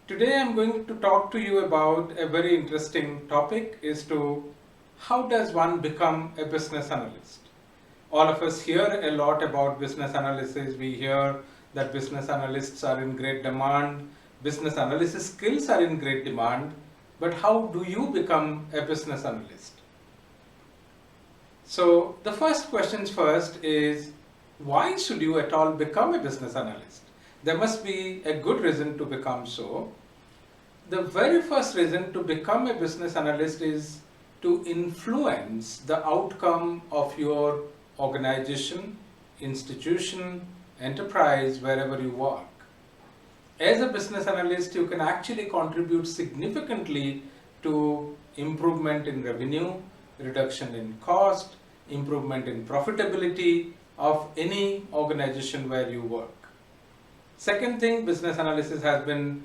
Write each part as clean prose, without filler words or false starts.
Today I'm going to talk to you about a very interesting topic is to how does one become a business analyst? All of us hear a lot about business analysis. We hear that business analysts are in great demand, business analysis skills are in great demand, but how do you become a business analyst? So the first questions first is why should you at all become a business analyst? There must be a good reason to become so. The very first reason to become a business analyst is to influence the outcome of your organization, institution, enterprise, wherever you work. As a business analyst, you can actually contribute significantly to improvement in revenue, reduction in cost, improvement in profitability of any organization where you work. Second thing, business analysis has been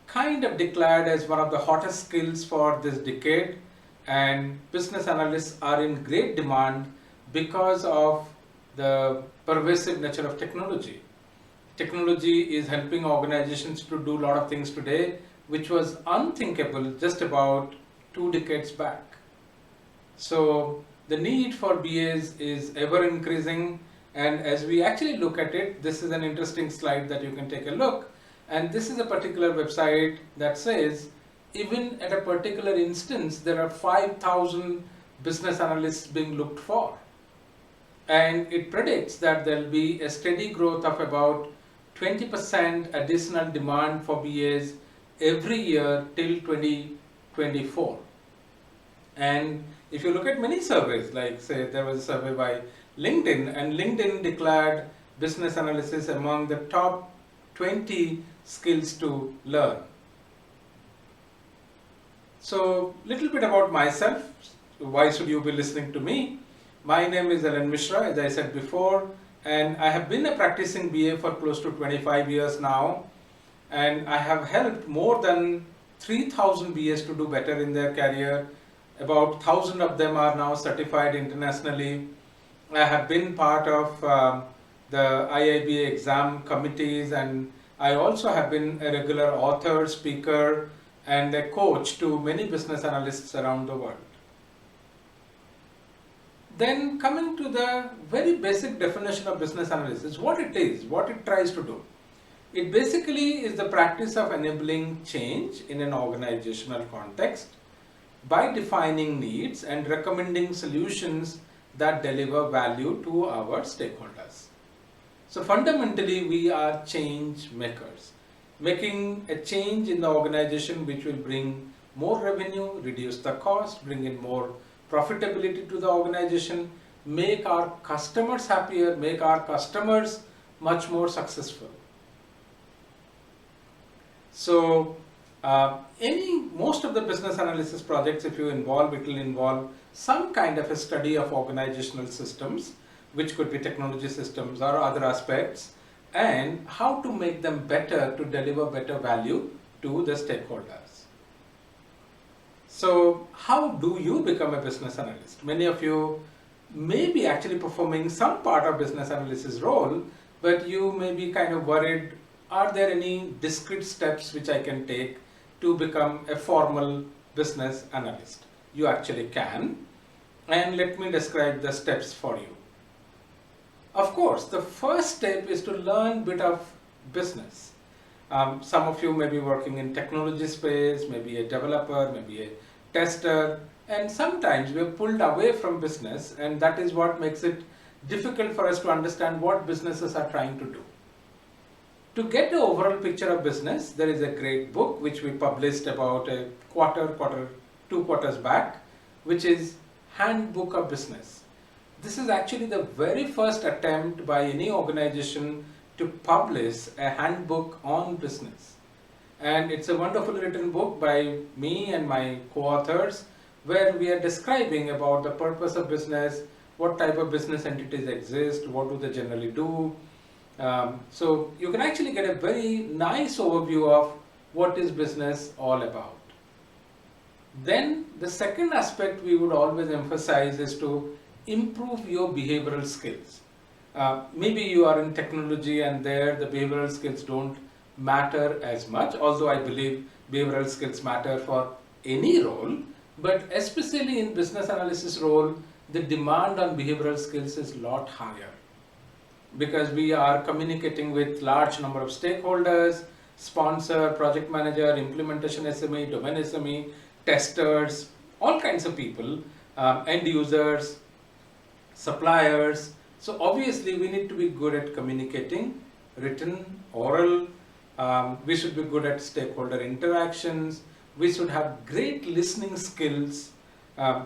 kind of declared as one of the hottest skills for this decade, and business analysts are in great demand because of the pervasive nature of technology. Technology is helping organizations to do a lot of things today which was unthinkable just about 2 decades back. So the need for BAs is ever increasing, and as we actually look at it, this is an interesting slide that you can take a look. And this is a particular website that says even at a particular instance there are 5,000 business analysts being looked for. And it predicts that there will be a steady growth of about 20% additional demand for BAs every year till 2024. And if you look at many surveys, like say there was a survey by LinkedIn, and LinkedIn declared business analysis among the top 20 skills to learn. So, little bit about myself. Why should you be listening to me? My name is Alan Mishra, as I said before, and I have been a practicing BA for close to 25 years now, and I have helped more than 3,000 BAs to do better in their career. About 1,000 of them are now certified internationally. I have been part of the IIBA exam committees, and I also have been a regular author, speaker, and a coach to many business analysts around the world. Then coming to the very basic definition of business analysis, what it is, what it tries to do. It basically is the practice of enabling change in an organizational context by defining needs and recommending solutions that deliver value to our stakeholders. So fundamentally, we are change makers, making a change in the organization which will bring more revenue, reduce the cost, bring in more profitability to the organization, make our customers happier, make our customers much more successful. So most of the business analysis projects, if you involve, it will involve some kind of a study of organizational systems, which could be technology systems or other aspects, and how to make them better to deliver better value to the stakeholders. So how do you become a business analyst? Many of you may be actually performing some part of business analysis role, but you may be kind of worried, are there any discrete steps which I can take to become a formal business analyst? You actually can, and let me describe the steps for you. Of course, the first step is to learn a bit of business. Some of you may be working in technology space, maybe a developer, maybe a tester, and sometimes we are pulled away from business, and that is what makes it difficult for us to understand what businesses are trying to do. To get the overall picture of business, there is a great book which we published about a 2 quarters back, which is Handbook of Business. This is actually the very first attempt by any organization to publish a handbook on business. And it's a wonderfully written book by me and my co-authors, where we are describing about the purpose of business, what type of business entities exist, what do they generally do. So you can actually get a very nice overview of what is business all about. Then the second aspect we would always emphasize is to improve your behavioral skills. Maybe you are in technology and there the behavioral skills don't matter as much, although I believe behavioral skills matter for any role, but especially in business analysis role, the demand on behavioral skills is a lot higher because we are communicating with large number of stakeholders, sponsor, project manager, implementation SME, domain SME, testers, all kinds of people, end users, suppliers. So obviously we need to be good at communicating, written, oral. We should be good at stakeholder interactions. We should have great listening skills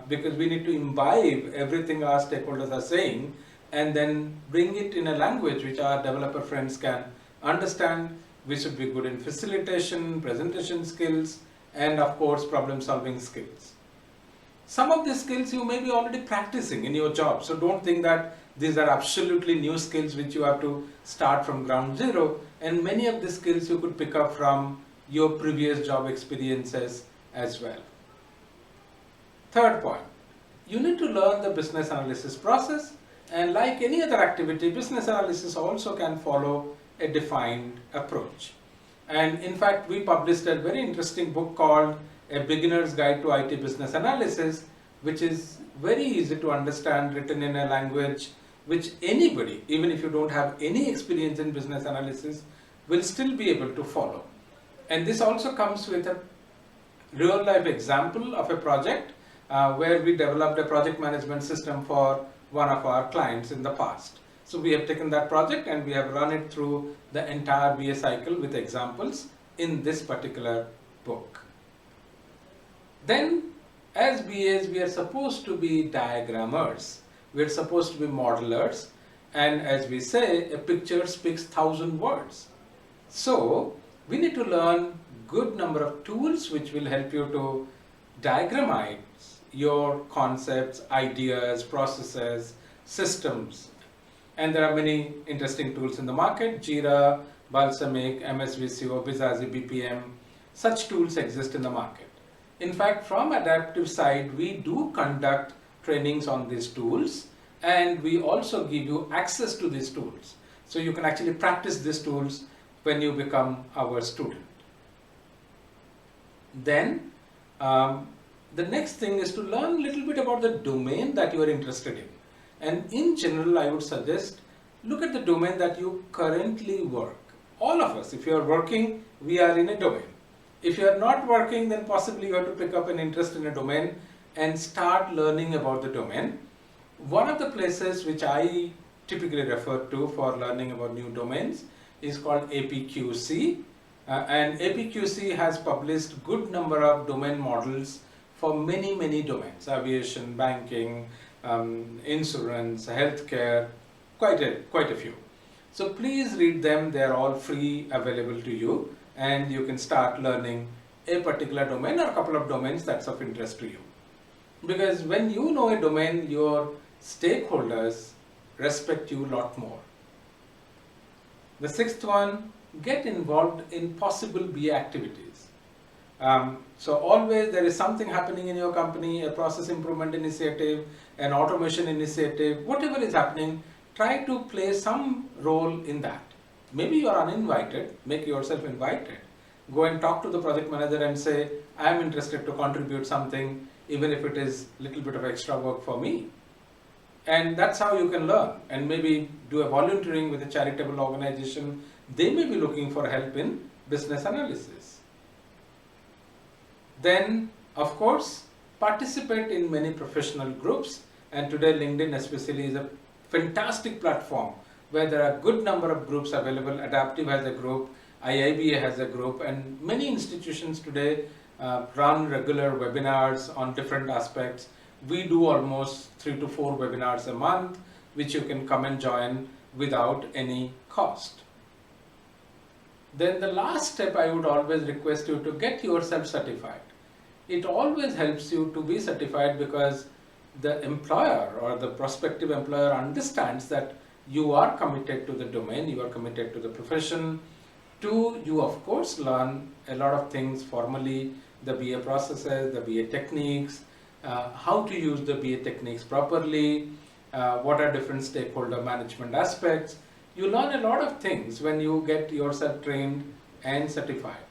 because we need to imbibe everything our stakeholders are saying and then bring it in a language which our developer friends can understand. We should be good in facilitation, presentation skills, and of course problem solving skills. Some of these skills you may be already practicing in your job, so don't think that these are absolutely new skills which you have to start from ground zero, and many of the skills you could pick up from your previous job experiences as well. Third point, you need to learn the business analysis process, and like any other activity, business analysis also can follow a defined approach. And in fact, we published a very interesting book called A Beginner's Guide to IT Business Analysis, which is very easy to understand, written in a language which anybody, even if you don't have any experience in business analysis, will still be able to follow. And this also comes with a real life example of a project where we developed a project management system for one of our clients in the past. So we have taken that project and we have run it through the entire BA cycle with examples in this particular book. Then as BAs, we are supposed to be diagrammers, we are supposed to be modelers, and as we say, a picture speaks 1,000 words. So we need to learn good number of tools which will help you to diagramize your concepts, ideas, processes, systems. And there are many interesting tools in the market: Jira, Balsamiq, MSVCO, Bizazi, BPM. Such tools exist in the market. In fact, from adaptive side, we do conduct trainings on these tools, and we also give you access to these tools. So you can actually practice these tools when you become our student. Then the next thing is to learn a little bit about the domain that you are interested in. And in general, I would suggest look at the domain that you currently work. All of us, if you are working, we are in a domain. If you are not working, then possibly you have to pick up an interest in a domain and start learning about the domain. One of the places which I typically refer to for learning about new domains is called APQC. And APQC has published good number of domain models for many domains: aviation, banking, insurance, healthcare, quite a few. So please read them. They are all free, available to you, and you can start learning a particular domain or a couple of domains that's of interest to you. Because when you know a domain, your stakeholders respect you a lot more. The sixth one, get involved in possible BA activities. So always there is something happening in your company, a process improvement initiative, an automation initiative, whatever is happening, try to play some role in that. Maybe you are uninvited, make yourself invited. Go and talk to the project manager and say, I am interested to contribute something, even if it is a little bit of extra work for me. And that's how you can learn. And maybe do a volunteering with a charitable organization. They may be looking for help in business analysis. Then, of course, participate in many professional groups. And today, LinkedIn especially is a fantastic platform where there are a good number of groups available. Adaptive has a group, IIBA has a group, and many institutions today run regular webinars on different aspects. We do almost 3 to 4 webinars a month, which you can come and join without any cost. Then the last step, I would always request you to get yourself certified. It always helps you to be certified because the employer or the prospective employer understands that you are committed to the domain, you are committed to the profession. Two, you of course learn a lot of things formally, the BA processes, the BA techniques, how to use the BA techniques properly, what are different stakeholder management aspects. You learn a lot of things when you get yourself trained and certified.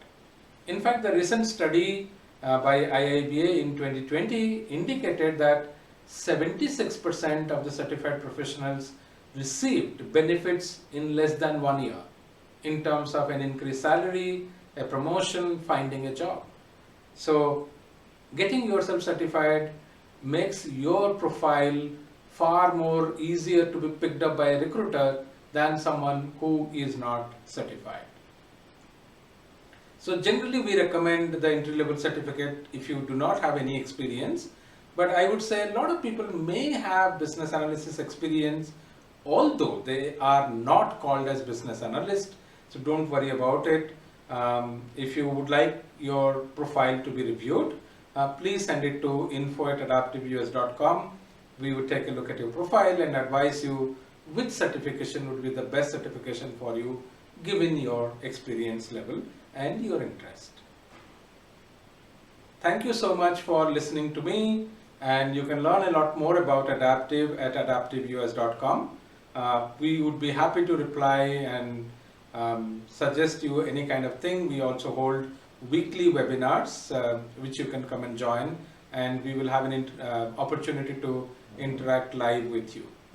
In fact, the recent study by IIBA in 2020 indicated that 76% of the certified professionals received benefits in less than 1 year in terms of an increased salary, a promotion, finding a job. So getting yourself certified makes your profile far more easier to be picked up by a recruiter than someone who is not certified. So generally we recommend the entry level certificate if you do not have any experience, but I would say a lot of people may have business analysis experience although they are not called as business analyst, so don't worry about it. If you would like your profile to be reviewed, please send it to info@adaptiveus.com. We would take a look at your profile and advise you which certification would be the best certification for you given your experience level and your interest. Thank you so much for listening to me, and you can learn a lot more about Adaptive at adaptiveus.com. We would be happy to reply and suggest you any kind of thing. We also hold weekly webinars which you can come and join, and we will have an opportunity to interact live with you.